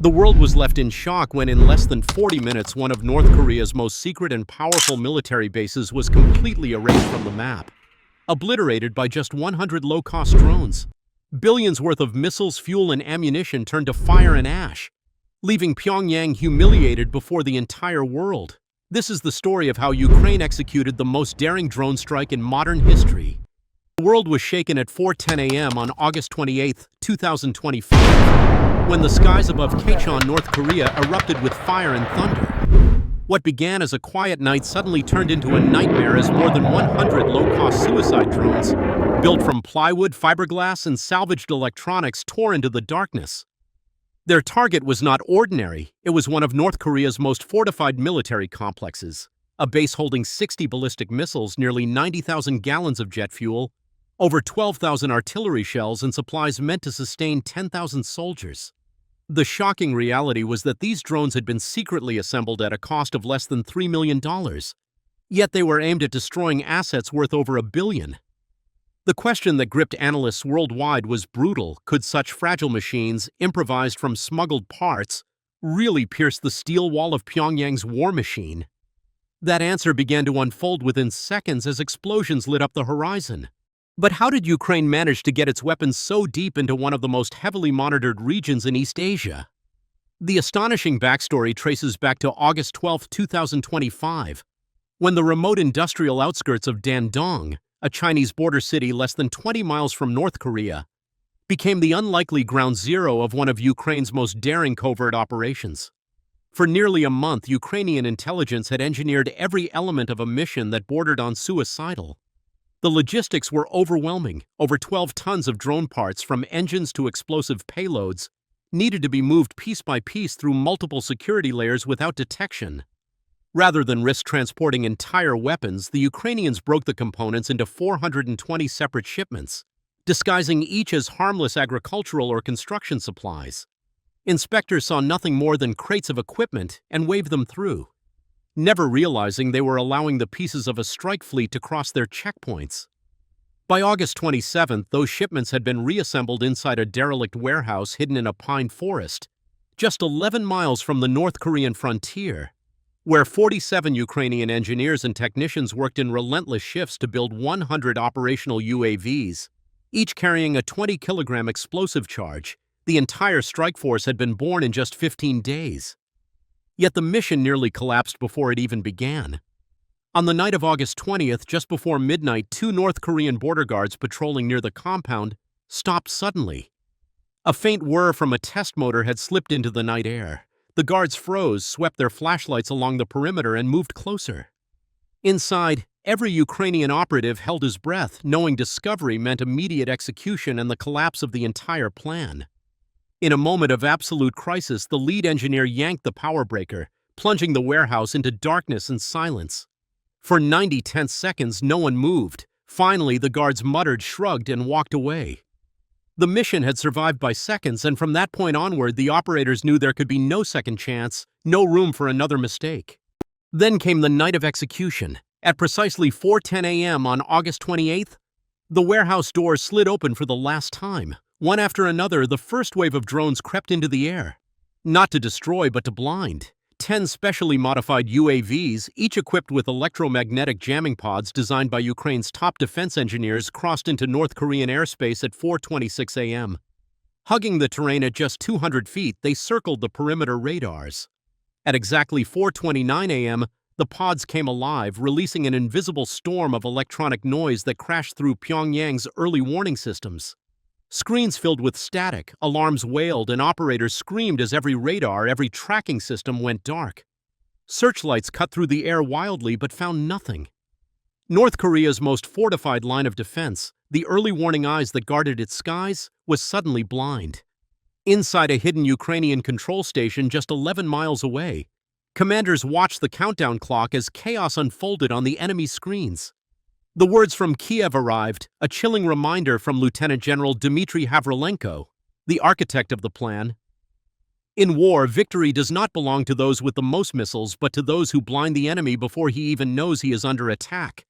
The world was left in shock when in less than 40 minutes one of North Korea's most secret and powerful military bases was completely erased from the map, obliterated by just 100 low-cost drones. Billions worth of missiles, fuel, and ammunition turned to fire and ash, leaving Pyongyang humiliated before the entire world. This is the story of how Ukraine executed the most daring drone strike in modern history. The world was shaken at 4:10 a.m. on August 28, 2025, when the skies above Kaechon, North Korea erupted with fire and thunder. What began as a quiet night suddenly turned into a nightmare as more than 100 low-cost suicide drones, built from plywood, fiberglass, and salvaged electronics, tore into the darkness. Their target was not ordinary. It was one of North Korea's most fortified military complexes, a base holding 60 ballistic missiles, nearly 90,000 gallons of jet fuel, over 12,000 artillery shells, and supplies meant to sustain 10,000 soldiers. The shocking reality was that these drones had been secretly assembled at a cost of less than $3 million. Yet they were aimed at destroying assets worth over $1 billion. The question that gripped analysts worldwide was brutal. Could such fragile machines, improvised from smuggled parts, really pierce the steel wall of Pyongyang's war machine? That answer began to unfold within seconds as explosions lit up the horizon. But how did Ukraine manage to get its weapons so deep into one of the most heavily monitored regions in East Asia? The astonishing backstory traces back to August 12, 2025, when the remote industrial outskirts of Dandong, a Chinese border city less than 20 miles from North Korea, became the unlikely ground zero of one of Ukraine's most daring covert operations. For nearly a month, Ukrainian intelligence had engineered every element of a mission that bordered on suicidal. The logistics were overwhelming. Over 12 tons of drone parts, from engines to explosive payloads, needed to be moved piece by piece through multiple security layers without detection. Rather than risk transporting entire weapons, the Ukrainians broke the components into 420 separate shipments, disguising each as harmless agricultural or construction supplies. Inspectors saw nothing more than crates of equipment and waved them through, never realizing they were allowing the pieces of a strike fleet to cross their checkpoints. By August 27th, those shipments had been reassembled inside a derelict warehouse hidden in a pine forest, just 11 miles from the North Korean frontier, where 47 Ukrainian engineers and technicians worked in relentless shifts to build 100 operational UAVs, each carrying a 20-kilogram explosive charge. The entire strike force had been born in just 15 days. Yet the mission nearly collapsed before it even began. On the night of August 20th, just before midnight, 2 North Korean border guards patrolling near the compound stopped suddenly. A faint whir from a test motor had slipped into the night air. The guards froze, swept their flashlights along the perimeter, and moved closer. Inside, every Ukrainian operative held his breath, knowing discovery meant immediate execution and the collapse of the entire plan. In a moment of absolute crisis, the lead engineer yanked the power breaker, plunging the warehouse into darkness and silence. For 90 tense seconds, no one moved. Finally, the guards muttered, shrugged, and walked away. The mission had survived by seconds, and from that point onward, the operators knew there could be no second chance, no room for another mistake. Then came the night of execution. At precisely 4:10 a.m. on August 28th, the warehouse doors slid open for the last time. One after another, the first wave of drones crept into the air. Not to destroy, but to blind. 10 specially modified UAVs, each equipped with electromagnetic jamming pods designed by Ukraine's top defense engineers, crossed into North Korean airspace at 4:26 a.m. Hugging the terrain at just 200 feet, they circled the perimeter radars. At exactly 4:29 a.m., the pods came alive, releasing an invisible storm of electronic noise that crashed through Pyongyang's early warning systems. Screens filled with static, alarms wailed, and operators screamed as every radar, every tracking system went dark. Searchlights cut through the air wildly but found nothing. North Korea's most fortified line of defense, the early warning eyes that guarded its skies, was suddenly blind. Inside a hidden Ukrainian control station just 11 miles away, commanders watched the countdown clock as chaos unfolded on the enemy's screens. The words from Kiev arrived, a chilling reminder from Lieutenant General Dmitry Havrilenko, the architect of the plan. In war, victory does not belong to those with the most missiles, but to those who blind the enemy before he even knows he is under attack.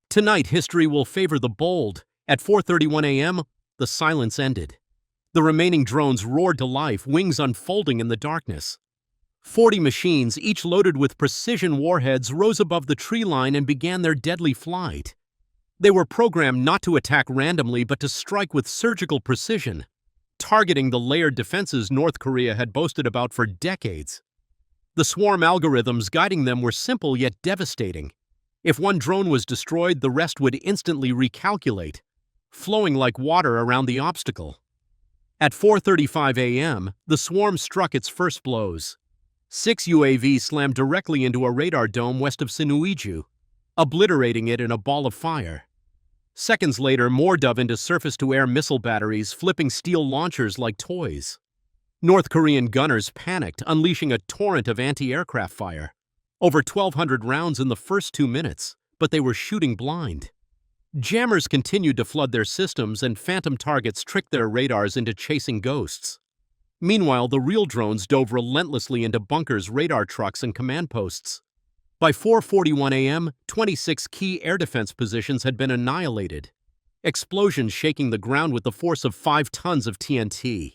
Tonight, history will favor the bold. At 4:31 a.m., the silence ended. The remaining drones roared to life, wings unfolding in the darkness. 40 machines, each loaded with precision warheads, rose above the tree line and began their deadly flight. They were programmed not to attack randomly but to strike with surgical precision, targeting the layered defenses North Korea had boasted about for decades. The swarm algorithms guiding them were simple yet devastating. If one drone was destroyed, the rest would instantly recalculate, flowing like water around the obstacle. At 4:35 a.m., the swarm struck its first blows. 6 UAVs slammed directly into a radar dome west of Sinuiju, obliterating it in a ball of fire. Seconds later, more dove into surface-to-air missile batteries, flipping steel launchers like toys. North Korean gunners panicked, unleashing a torrent of anti-aircraft fire. Over 1,200 rounds in the first 2 minutes, but they were shooting blind. Jammers continued to flood their systems, and phantom targets tricked their radars into chasing ghosts. Meanwhile, the real drones dove relentlessly into bunkers, radar trucks, and command posts. By 4:41 a.m., 26 key air defense positions had been annihilated, explosions shaking the ground with the force of 5 tons of TNT.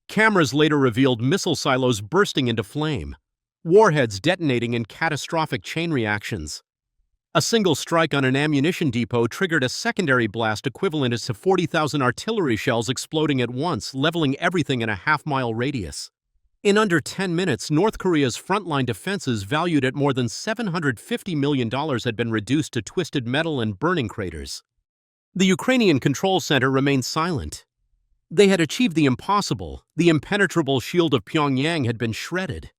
Cameras later revealed missile silos bursting into flame, warheads detonating in catastrophic chain reactions. A single strike on an ammunition depot triggered a secondary blast equivalent to 40,000 artillery shells exploding at once, leveling everything in a half-mile radius. In under 10 minutes, North Korea's frontline defenses, valued at more than $750 million, had been reduced to twisted metal and burning craters. The Ukrainian control center remained silent. They had achieved the impossible. The impenetrable shield of Pyongyang had been shredded.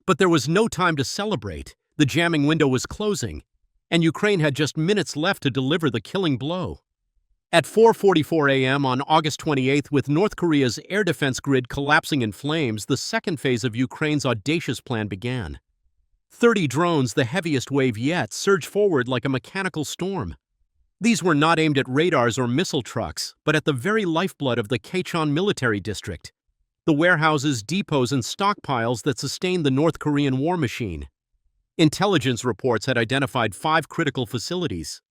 But there was no time to celebrate. The jamming window was closing, and Ukraine had just minutes left to deliver the killing blow. At 4:44 a.m. on August 28th, with North Korea's air defense grid collapsing in flames, the second phase of Ukraine's audacious plan began. 30 drones, the heaviest wave yet, surged forward like a mechanical storm. These were not aimed at radars or missile trucks, but at the very lifeblood of the Kachon military district, the warehouses, depots, and stockpiles that sustained the North Korean war machine. Intelligence reports had identified 5 critical facilities: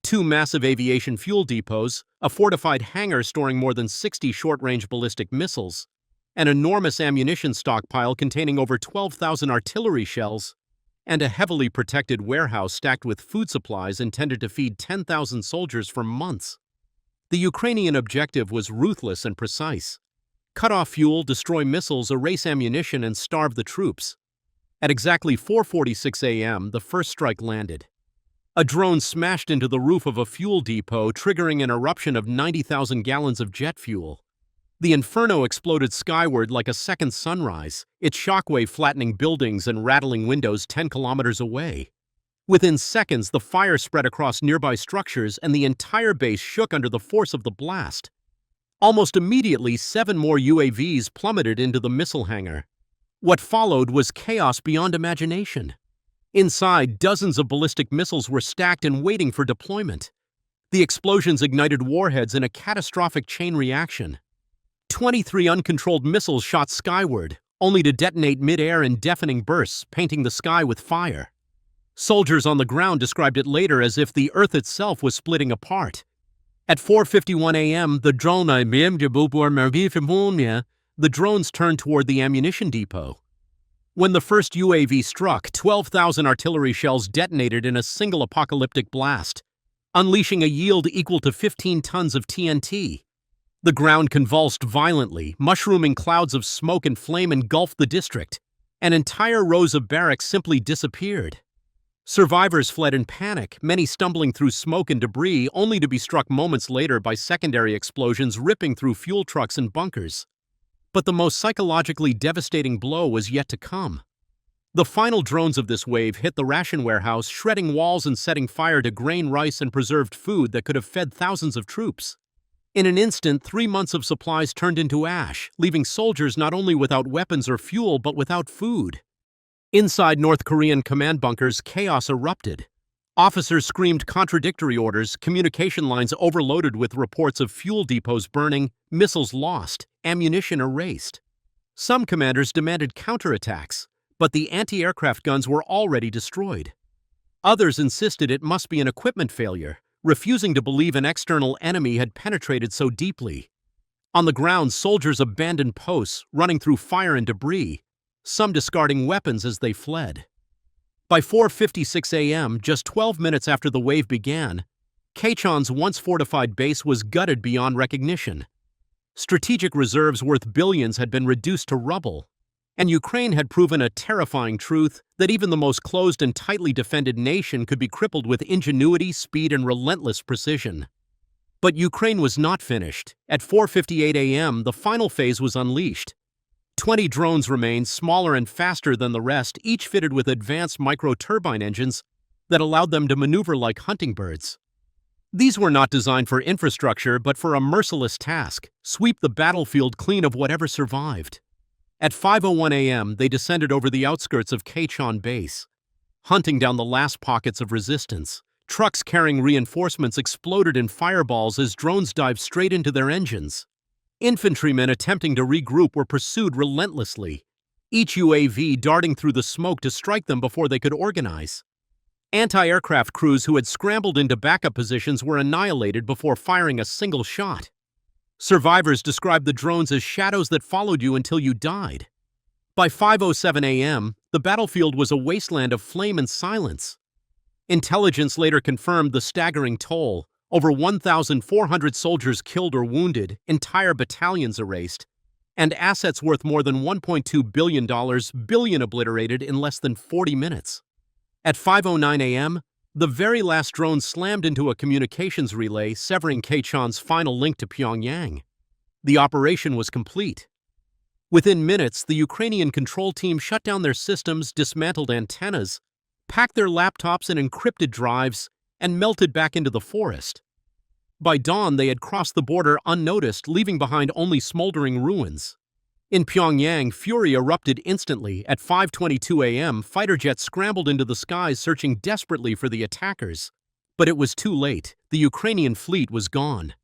2 massive aviation fuel depots, a fortified hangar storing more than 60 short-range ballistic missiles, an enormous ammunition stockpile containing over 12,000 artillery shells, and a heavily protected warehouse stacked with food supplies intended to feed 10,000 soldiers for months. The Ukrainian objective was ruthless and precise: cut off fuel, destroy missiles, erase ammunition, and starve the troops. At exactly 4:46 a.m., the first strike landed. A drone smashed into the roof of a fuel depot, triggering an eruption of 90,000 gallons of jet fuel. The inferno exploded skyward like a second sunrise, its shockwave flattening buildings and rattling windows 10 kilometers away. Within seconds, the fire spread across nearby structures, and the entire base shook under the force of the blast. Almost immediately, 7 more UAVs plummeted into the missile hangar. What followed was chaos beyond imagination. Inside, dozens of ballistic missiles were stacked and waiting for deployment. The explosions ignited warheads in a catastrophic chain reaction. 23 uncontrolled missiles shot skyward, only to detonate mid-air in deafening bursts, painting the sky with fire. Soldiers on the ground described it later as if the earth itself was splitting apart. At 4:51 a.m., the drones turned toward the ammunition depot. When the first UAV struck, 12,000 artillery shells detonated in a single apocalyptic blast, unleashing a yield equal to 15 tons of TNT. The ground convulsed violently, mushrooming clouds of smoke and flame engulfed the district, and entire rows of barracks simply disappeared. Survivors fled in panic, many stumbling through smoke and debris, only to be struck moments later by secondary explosions ripping through fuel trucks and bunkers. But the most psychologically devastating blow was yet to come. The final drones of this wave hit the ration warehouse, shredding walls and setting fire to grain, rice, and preserved food that could have fed thousands of troops. In an instant, 3 months of supplies turned into ash, leaving soldiers not only without weapons or fuel, but without food. Inside North Korean command bunkers, chaos erupted. Officers screamed contradictory orders, communication lines overloaded with reports of fuel depots burning, missiles lost, ammunition erased. Some commanders demanded counterattacks, but the anti-aircraft guns were already destroyed. Others insisted it must be an equipment failure, refusing to believe an external enemy had penetrated so deeply. On the ground, soldiers abandoned posts, running through fire and debris, some discarding weapons as they fled. By 4:56 a.m., just 12 minutes after the wave began, Kachon's once fortified base was gutted beyond recognition. Strategic reserves worth billions had been reduced to rubble, and Ukraine had proven a terrifying truth that even the most closed and tightly defended nation could be crippled with ingenuity, speed, and relentless precision. But Ukraine was not finished. At 4:58 a.m., the final phase was unleashed. 20 drones remained, smaller and faster than the rest, each fitted with advanced micro-turbine engines that allowed them to maneuver like hunting birds. These were not designed for infrastructure, but for a merciless task: sweep the battlefield clean of whatever survived. At 5:01 a.m., they descended over the outskirts of Kachon base, hunting down the last pockets of resistance. Trucks carrying reinforcements exploded in fireballs as drones dived straight into their engines. Infantrymen attempting to regroup were pursued relentlessly, each UAV darting through the smoke to strike them before they could organize. Anti-aircraft crews who had scrambled into backup positions were annihilated before firing a single shot. Survivors described the drones as shadows that followed you until you died. By 5:07 a.m., the battlefield was a wasteland of flame and silence. Intelligence later confirmed the staggering toll: over 1,400 soldiers killed or wounded, entire battalions erased, and assets worth more than $1.2 billion obliterated in less than 40 minutes. At 5:09 a.m., the very last drone slammed into a communications relay, severing Kachon's final link to Pyongyang. The operation was complete. Within minutes, the Ukrainian control team shut down their systems, dismantled antennas, packed their laptops in encrypted drives, and melted back into the forest. By dawn, they had crossed the border unnoticed, leaving behind only smoldering ruins. In Pyongyang, fury erupted instantly. At 5:22 a.m., fighter jets scrambled into the skies, searching desperately for the attackers. But it was too late. The Ukrainian fleet was gone.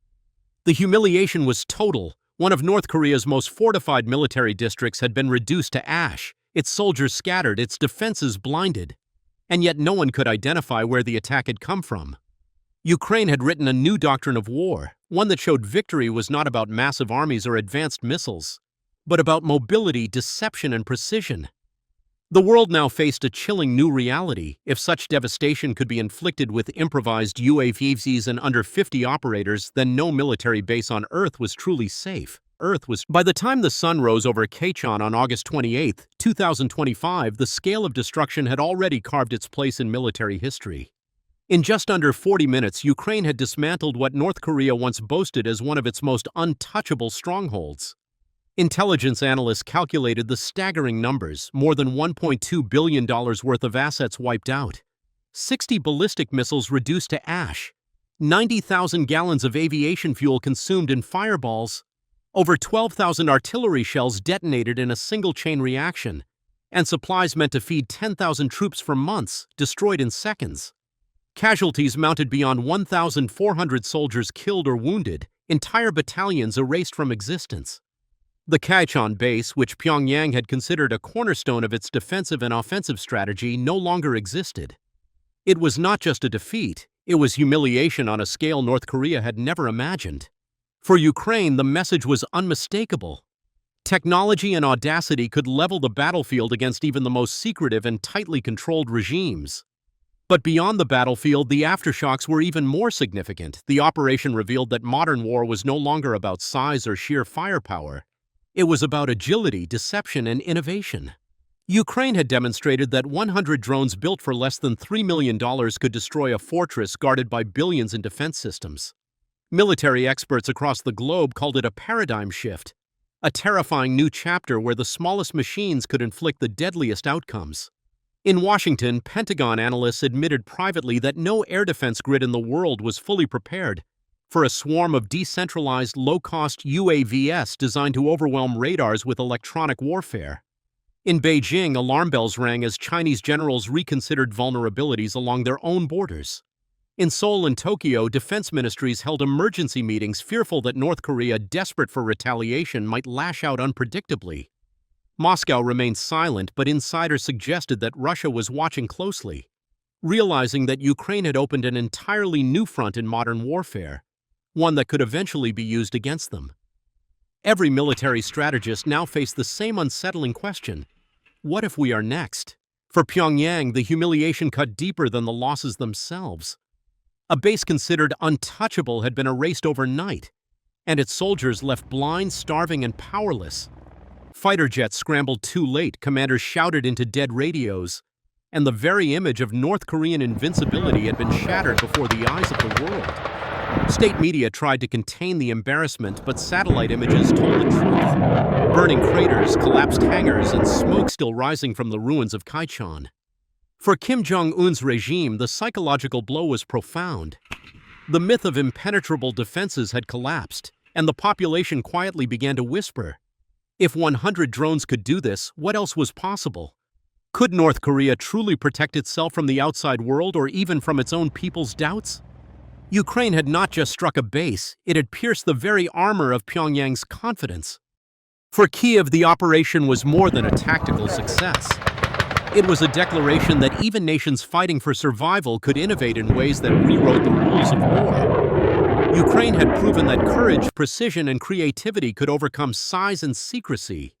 The humiliation was total. One of North Korea's most fortified military districts had been reduced to ash, its soldiers scattered, its defenses blinded. And yet no one could identify where the attack had come from. Ukraine had written a new doctrine of war, one that showed victory was not about massive armies or advanced missiles, but about mobility, deception, and precision. The world now faced a chilling new reality. If such devastation could be inflicted with improvised UAVs and under 50 operators, then no military base on Earth was truly safe. By the time the sun rose over Kachon on August 28, 2025, the scale of destruction had already carved its place in military history. In just under 40 minutes, Ukraine had dismantled what North Korea once boasted as one of its most untouchable strongholds. Intelligence analysts calculated the staggering numbers: more than $1.2 billion worth of assets wiped out, 60 ballistic missiles reduced to ash, 90,000 gallons of aviation fuel consumed in fireballs, over 12,000 artillery shells detonated in a single-chain reaction, and supplies meant to feed 10,000 troops for months destroyed in seconds. Casualties mounted beyond 1,400 soldiers killed or wounded, entire battalions erased from existence. The Kachon base, which Pyongyang had considered a cornerstone of its defensive and offensive strategy, no longer existed. It was not just a defeat, it was humiliation on a scale North Korea had never imagined. For Ukraine, the message was unmistakable. Technology and audacity could level the battlefield against even the most secretive and tightly controlled regimes. But beyond the battlefield, the aftershocks were even more significant. The operation revealed that modern war was no longer about size or sheer firepower. It was about agility, deception, and innovation. Ukraine had demonstrated that 100 drones built for less than $3 million could destroy a fortress guarded by billions in defense systems. Military experts across the globe called it a paradigm shift, a terrifying new chapter where the smallest machines could inflict the deadliest outcomes. In Washington, Pentagon analysts admitted privately that no air defense grid in the world was fully prepared for a swarm of decentralized, low-cost UAVs designed to overwhelm radars with electronic warfare. In Beijing, alarm bells rang as Chinese generals reconsidered vulnerabilities along their own borders. In Seoul and Tokyo, defense ministries held emergency meetings, fearful that North Korea, desperate for retaliation, might lash out unpredictably. Moscow remained silent, but insiders suggested that Russia was watching closely, realizing that Ukraine had opened an entirely new front in modern warfare, one that could eventually be used against them. Every military strategist now faced the same unsettling question: what if we are next? For Pyongyang, the humiliation cut deeper than the losses themselves. A base considered untouchable had been erased overnight, and its soldiers left blind, starving, and powerless. Fighter jets scrambled too late, commanders shouted into dead radios, and the very image of North Korean invincibility had been shattered before the eyes of the world. State media tried to contain the embarrassment, but satellite images told the truth. Burning craters, collapsed hangars, and smoke still rising from the ruins of Kaichon. For Kim Jong-un's regime, the psychological blow was profound. The myth of impenetrable defenses had collapsed, and the population quietly began to whisper, if 100 drones could do this, what else was possible? Could North Korea truly protect itself from the outside world or even from its own people's doubts? Ukraine had not just struck a base, it had pierced the very armor of Pyongyang's confidence. For Kyiv, the operation was more than a tactical success. It was a declaration that even nations fighting for survival could innovate in ways that rewrote the rules of war. Ukraine had proven that courage, precision, and creativity could overcome size and secrecy.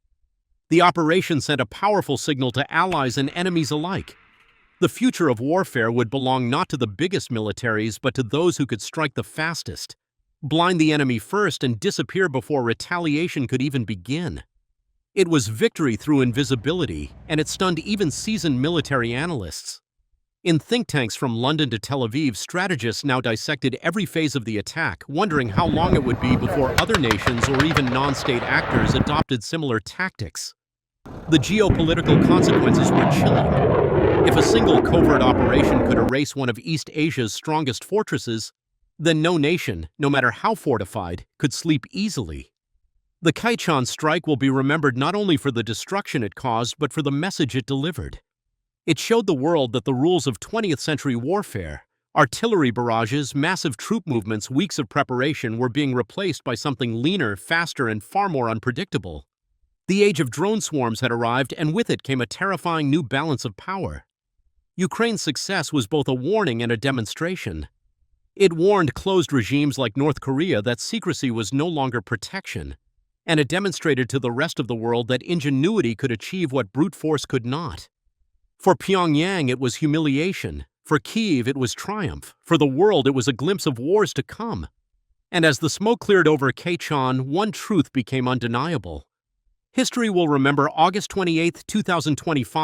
The operation sent a powerful signal to allies and enemies alike. The future of warfare would belong not to the biggest militaries, but to those who could strike the fastest, blind the enemy first, and disappear before retaliation could even begin. It was victory through invisibility, and it stunned even seasoned military analysts. In think tanks from London to Tel Aviv, strategists now dissected every phase of the attack, wondering how long it would be before other nations or even non-state actors adopted similar tactics. The geopolitical consequences were chilling. If a single covert operation could erase one of East Asia's strongest fortresses, then no nation, no matter how fortified, could sleep easily. The Kaichon strike will be remembered not only for the destruction it caused, but for the message it delivered. It showed the world that the rules of 20th century warfare, artillery barrages, massive troop movements, weeks of preparation, were being replaced by something leaner, faster, and far more unpredictable. The age of drone swarms had arrived, and with it came a terrifying new balance of power. Ukraine's success was both a warning and a demonstration. It warned closed regimes like North Korea that secrecy was no longer protection, and it demonstrated to the rest of the world that ingenuity could achieve what brute force could not. For Pyongyang, it was humiliation. For Kyiv, it was triumph. For the world, it was a glimpse of wars to come. And as the smoke cleared over Kaichon, one truth became undeniable. History will remember August 28, 2025